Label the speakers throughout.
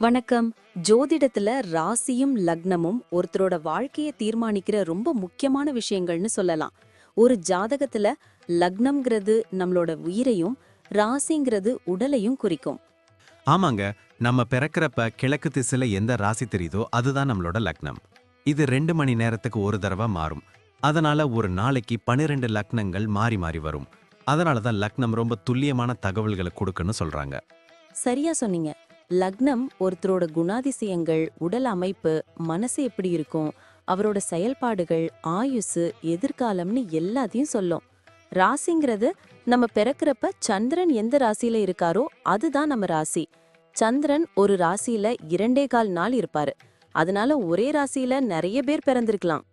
Speaker 1: வணக்கம். ஜோதிடத்துல ராசியும் லக்னமும் ஒருத்தரோட வாழ்க்கைய தீர்மானிக்கிற ரொம்ப முக்கியமான விஷயங்கள்னு சொல்லலாம். ஒரு ஜாதகத்துல லக்னம்ங்கிறது நம்மளோட உயிரையும், ராசிங்கிறது உடலையும் குறிக்கும்.
Speaker 2: ஆமாங்க. நம்ம பிறக்கிறப்ப கிழக்கு திசையில எந்த ராசி தெரியுதோ அதுதான் நம்மளோட லக்னம். இது 2 மணி நேரத்துக்கு ஒரு தடவை மாறும். அதனால ஒரு நாளைக்கு 12 லக்னங்கள் மாறி மாறி வரும். அதனால தான் லக்னம் ரொம்ப துல்லியமான தகவல்களை கொடுக்குன்னு சொல்றாங்க.
Speaker 1: சரியா சொன்னீங்க. லக்னம் ஒருத்தரோட குணாதிசயங்கள், உடல் அமைப்பு, மனசு எப்படி இருக்கும், அவரோட செயல்பாடுகள், ஆயுசு, எதிர்காலம்னு எல்லாத்தையும் சொல்லும். ராசிங்கிறது நம்ம பிறக்கிறப்ப சந்திரன் எந்த ராசியில இருக்காரோ அதுதான் நம்ம ராசி. சந்திரன் ஒரு ராசியில 2.25 நாள் இருப்பாரு. அதனால ஒரே ராசியில நிறைய பேர் பிறந்திருக்கலாம்.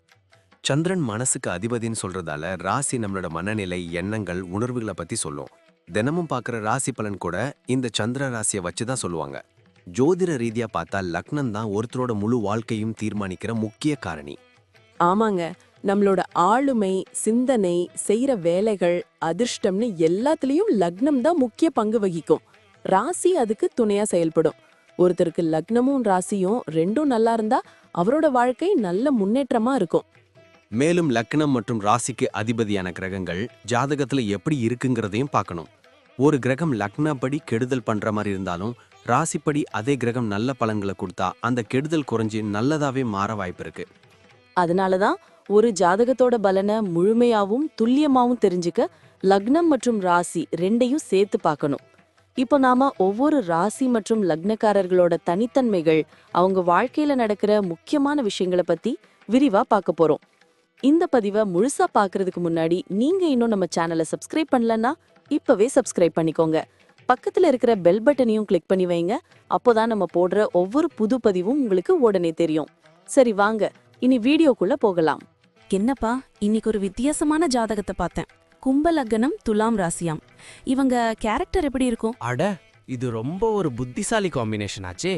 Speaker 3: சந்திரன் மனசுக்கு அதிபதின்னு சொல்றதால ராசி நம்மளோட மனநிலை, எண்ணங்கள், உணர்வுகளை பத்தி சொல்லும். தினமும் பார்க்குற ராசி பலன் கூட இந்த சந்திர ராசியை வச்சு தான் சொல்லுவாங்க. ஜோதிட ரீதியா பார்த்தா லக்னம் தான் ஒருத்தரோட முழு வாழ்க்கையும் தீர்மானிக்கிற முக்கிய காரணி.
Speaker 4: ஆமாங்க. நம்மளோட ஆளுமை, சிந்தனை, செய்யற வேலைகள், அதிர்ஷ்டம்னு எல்லாத்துலயும் லக்னம் தான் முக்கிய பங்கு வகிக்கும். ராசி அதுக்கு துணையா செயல்படும். ஒருத்தருக்கு லக்னமும் ராசியும் ரெண்டும் நல்லா இருந்தா அவரோட வாழ்க்கை நல்ல முன்னேற்றமா இருக்கும்.
Speaker 3: மேலும் லக்னம் மற்றும் ராசிக்கு அதிபதியான கிரகங்கள் ஜாதகத்துல எப்படி இருக்குங்கிறதையும் பார்க்கணும். ஒரு கிரகம் லக்னப்படி கெடுதல் பண்ற மாதிரி இருந்தாலும் ராசிப்படி அதே கிரகம் நல்ல பலன்களை கொடுத்தா அந்த கெடுதல் குறைஞ்சி நல்லதாவே மாற வாய்ப்பு இருக்கு.
Speaker 4: அதனாலதான் ஒரு ஜாதகத்தோட பலனை முழுமையாவும் துல்லியமாவும் தெரிஞ்சுக்க லக்னம் மற்றும் ராசி ரெண்டையும் சேர்த்து பார்க்கணும். இப்போ நாம ஒவ்வொரு ராசி மற்றும் லக்னக்காரர்களோட தனித்தன்மைகள், அவங்க வாழ்க்கையில நடக்கிற முக்கியமான விஷயங்களை பத்தி விரிவா பார்க்க போறோம். இந்த பதிவை முழுசா பார்க்கறதுக்கு முன்னாடி நீங்க இன்னும் நம்ம சேனலை சப்ஸ்கிரைப் பண்ணலன்னா இப்பவே சப்ஸ்கிரைப் பண்ணிக்கோங்க. பக்கத்துல இருக்கிற பெல் பட்டனையும் கிளிக் பண்ணி வைங்க. அப்போதான் நம்ம போடுற ஒவ்வொரு புது பதிவும் உங்களுக்கு உடனே தெரியும். சரி வாங்க, இனி வீடியோக்குள்ள போகலாம்.
Speaker 5: என்னப்பா, இன்னைக்கு ஒரு வித்தியாசமான ஜாதகத்தை பார்த்தேன். கும்ப லக்னம், துலாம் ராசியாம். இவங்க கேரக்டர் எப்படி இருக்கும்?
Speaker 6: அட, இது ரொம்ப ஒரு புத்திசாலி காம்பினேஷன் ஆச்சே.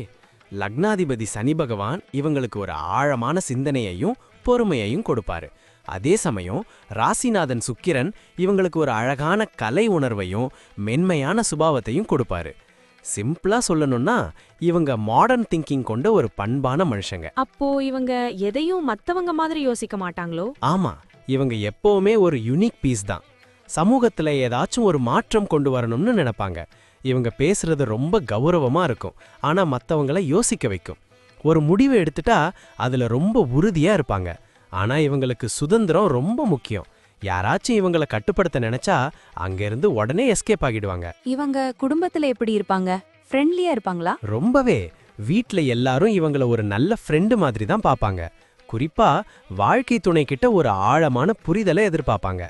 Speaker 6: லக்னாதிபதி சனி பகவான் இவங்களுக்கு ஒரு ஆழமான சிந்தனையையும் பொறுமையையும் கொடுப்பாரு. அதே சமயம் ராசிநாதன் சுக்கிரன் இவங்களுக்கு ஒரு அழகான கலை உணர்வையும் மென்மையான சுபாவத்தையும் கொடுப்பாரு. சிம்பிளா சொல்லணும்னா இவங்க மாடர்ன் திங்கிங் கொண்ட ஒரு பண்பான மனுஷங்க.
Speaker 7: அப்போ இவங்க எதையும் மத்தவங்க மாதிரி யோசிக்க மாட்டாங்களோ?
Speaker 6: ஆமா, இவங்க எப்பவுமே ஒரு யூனிக் பீஸ் தான். சமூகத்துல ஏதாச்சும் ஒரு மாற்றம் கொண்டு வரணும்னு நினைப்பாங்க. இவங்க பேசுறது ரொம்ப கௌரவமா இருக்கும், ஆனா மத்தவங்களை யோசிக்க வைக்கும். ஒரு முடிவை எடுத்துட்டா அதுல ரொம்ப உறுதியா இருப்பாங்க. ஆனா இவங்களுக்கு சுதந்திரம் ரொம்ப முக்கியம். யாராச்சும் இவங்களை கட்டுப்படுத்த நினைச்சா அங்கிருந்து உடனே எஸ்கேப் ஆகிடுவாங்க.
Speaker 7: இவங்க குடும்பத்துல எப்படி இருப்பாங்க? ஃப்ரெண்ட்லியா இருப்பாங்களா?
Speaker 6: ரொம்பவே. வீட்ல எல்லாரும் இவங்கள ஒரு நல்ல ஃப்ரெண்டு மாதிரி தான் பாப்பாங்க. குறிப்பா வாழ்க்கை துணை கிட்ட ஒரு ஆழமான புரிதலை எதிர்பார்ப்பாங்க.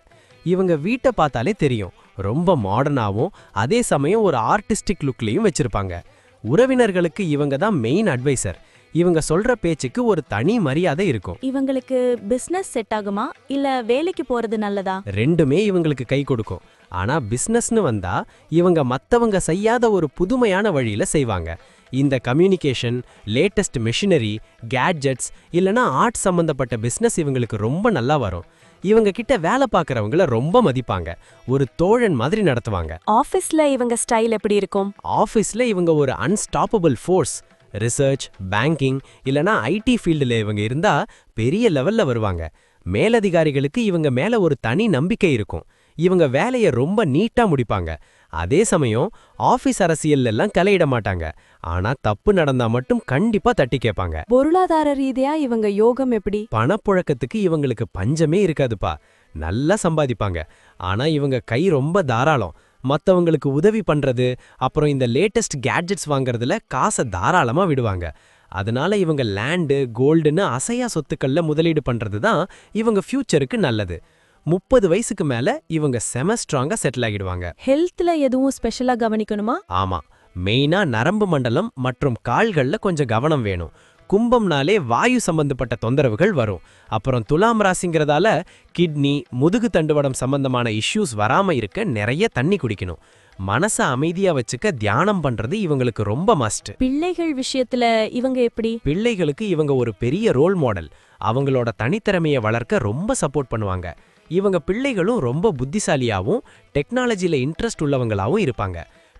Speaker 6: இவங்க வீட்டை பார்த்தாலே தெரியும், ரொம்ப மாடர்னாவும் அதே சமயம் ஒரு ஆர்டிஸ்டிக் லுக்லயும் வச்சிருப்பாங்க. உறவினர்களுக்கு இவங்க தான் மெயின் அட்வைசர். இவங்க சொல்ற பேச்சுக்கு ஒரு தனி மரியாதை இருக்கும்.
Speaker 7: இவங்களுக்கு பிசினஸ் செட் ஆகுமா இல்ல வேலைக்கு போறது நல்லதா?
Speaker 6: ரெண்டுமே இவங்களுக்கு கை கொடுக்கும். ஆனா பிசினஸ்னு வந்தா இவங்க மத்தவங்க செய்யாத ஒரு புதுமையான வழியில செய்வாங்க. இந்த கம்யூனிகேஷன், லேட்டஸ்ட் மெஷினரி, கேட்ஜெட்ஸ் இல்லனா ஆர்ட் சம்பந்தப்பட்ட பிசினஸ் இவங்களுக்கு ரொம்ப நல்லா வரும். இவங்க கிட்ட வேலை பார்க்கறவங்கள ரொம்ப மதிப்பாங்க. ஒரு தோழன் மாதிரி நடத்துவாங்க.
Speaker 7: ஆபீஸ்ல இவங்க ஸ்டைல் எப்படி இருக்கும்?
Speaker 6: ஆபீஸ்ல இவங்க ஒரு அன்ஸ்டாப்பபிள் ஃபோர்ஸ். ரிசர்ச், பேங்கிங் இல்லனா ஐடி ஃபீல்டுல இவங்க இருந்தா பெரிய லெவல்ல வருவாங்க. மேலதிகாரிகளுக்கு இவங்க மேல ஒரு தனி நம்பிக்கை இருக்கும். இவங்க வேலையை ரொம்ப நீட்டா முடிப்பாங்க. அதே சமயம் ஆபீஸ் அரசியல்ல எல்லாம் தலையிட மாட்டாங்க. ஆனா தப்பு நடந்தா மட்டும் கண்டிப்பா தட்டி கேட்பாங்க.
Speaker 7: பொருளாதார ரீதியா இவங்க யோகம் எப்படி?
Speaker 6: பணப்புழக்கத்துக்கு இவங்களுக்கு பஞ்சமே இருக்காதுப்பா. நல்லா சம்பாதிப்பாங்க. ஆனா இவங்க கை ரொம்ப தாராளம். மத்தவங்களுக்கு உதவி பண்றது, அப்புறம் இந்த லேட்டஸ்ட் கேட்ஜெட்ஸ் வாங்குறதுல காசை தாராளமா விடுவாங்க. அதனால இவங்க லேண்டு, கோல்டுன்னு அசையா சொத்துக்கள்ல முதலீடு பண்றது தான் இவங்க ஃபியூச்சருக்கு நல்லது. 30 வயசுக்கு மேல இவங்க செம ஸ்ட்ராங்கா செட்டில் ஆகிடுவாங்க.
Speaker 7: ஹெல்த்ல எதுவும் ஸ்பெஷலா கவனிக்கணுமா?
Speaker 6: ஆமா, மெயினா நரம்பு மண்டலம் மற்றும் கால்கள்ல கொஞ்சம் கவனம் வேணும். கும்பம்னாலே வாயு சம்பந்தப்பட்ட தொந்தரவுகள் வரும். அப்புறம் துலாம் ராசிங்கிறதால கிட்னி, முதுகு தண்டுவடம் சம்பந்தமான இஷ்யூஸ் வராம இருக்க நிறைய தண்ணி குடிக்கணும். மனசை அமைதியா வச்சுக்க தியானம் பண்றது இவங்களுக்கு ரொம்ப மஸ்ட்.
Speaker 7: பிள்ளைகள் விஷயத்துல இவங்க எப்படி?
Speaker 6: பிள்ளைகளுக்கு இவங்க ஒரு பெரிய ரோல் மாடல். அவங்களோட தனித்திறமையை வளர்க்க ரொம்ப சப்போர்ட் பண்ணுவாங்க. இவங்க பிள்ளைகளும் ரொம்ப புத்திசாலியாவும் டெக்னாலஜில இன்ட்ரெஸ்ட் உள்ளவங்களாவும் இருப்பாங்க.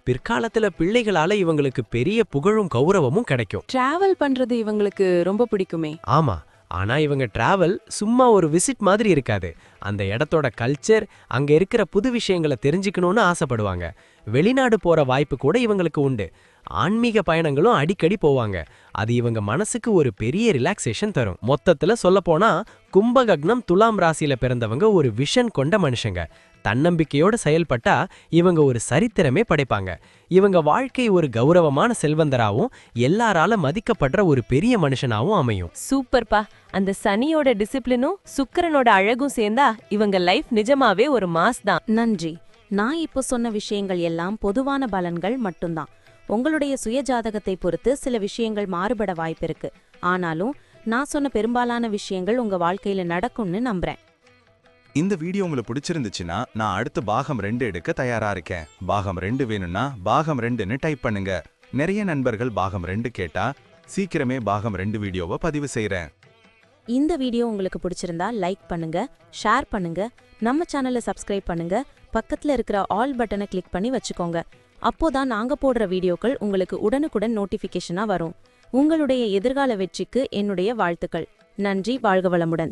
Speaker 6: பிற்காலத்துல பிள்ளைகளால இவங்களுக்கு பெரிய புகழும் கௌரவமும் கிடைக்கும்.
Speaker 4: டிராவல் பண்றது இவங்களுக்கு ரொம்ப பிடிக்குமே.
Speaker 6: ஆமா, ஆனா இவங்க டிராவல் சும்மா ஒரு விசிட் மாதிரி இருக்காது. அந்த இடத்தோட கல்ச்சர், அங்க இருக்கிற புது விஷயங்களை தெரிஞ்சுக்கணும்னு ஆசைப்படுவாங்க. வெளிநாடு போற வாய்ப்பு கூட இவங்களுக்கு உண்டு. ஆன்மீக பயணங்களும் அடிக்கடி போவாங்க. அது இவங்க மனசுக்கு ஒரு பெரிய ரிலாக்ஸேஷன் தரும். மொத்தத்துல சொல்லப்போனா கும்பலக்னம் துலாம் ராசியில பிறந்தவங்க ஒரு விஷன் கொண்ட மனுஷங்க. தன்னம்பிக்கையோட செயல்பட்டா இவங்க ஒரு சரித்திரமே படைப்பாங்க. இவங்க வாழ்க்கை ஒரு கௌரவமான செல்வந்தராவும் எல்லாரால மதிக்கப்படுற ஒரு பெரிய மனுஷனாவும் அமையும்.
Speaker 7: சூப்பர்ப்பா. அந்த சனியோட டிசிப்ளினும் சுக்கிரனோட அழகும் சேர்ந்தா இவங்க லைஃப் நிஜமாவே ஒரு மாஸ் தான்.
Speaker 1: நன்றி. நான் இப்போ சொன்ன விஷயங்கள் எல்லாம் பொதுவான பலன்கள் மட்டும்தான். உங்களுடைய சுய ஜாதகத்தை பொறுத்து சில விஷயங்கள் மாறுபட வாய்ப்பிருக்கு. ஆனாலும் நான் சொன்ன பெரும்பாலான விஷயங்கள் உங்க வாழ்க்கையில நடக்கும்னு நம்புறேன்.
Speaker 8: இந்த வீடியோ உங்களுக்கு பிடிச்சிருந்துச்சுன்னா நான் அடுத்து பாகம் 2 எடுக்க தயாரா இருக்கேன். பாகம் 2 வேணும்னா பாகம் 2ன்னு டைப் பண்ணுங்க. நிறைய நண்பர்கள் பாகம் 2 கேட்டா சீக்கிரமே பாகம் 2 வீடியோவை பதிவு செய்றேன்.
Speaker 1: இந்த வீடியோ உங்களுக்கு பிடிச்சிருந்தா லைக் பண்ணுங்க, ஷேர் பண்ணுங்க, நம்ம சேனலை சப்ஸ்கிரைப் பண்ணுங்க, பக்கத்துல இருக்கிற ஆல் பட்டனை கிளிக் பண்ணி வச்சுக்கோங்க. அப்போதான் நாங்க போடுற வீடியோக்கள் உங்களுக்கு உடனுக்குடன் நோட்டிஃபிகேஷனா வரும். உங்களுடைய எதிர்கால வெற்றிக்கு என்னுடைய வாழ்த்துக்கள். நன்றி. வாழ்க வளமுடன்.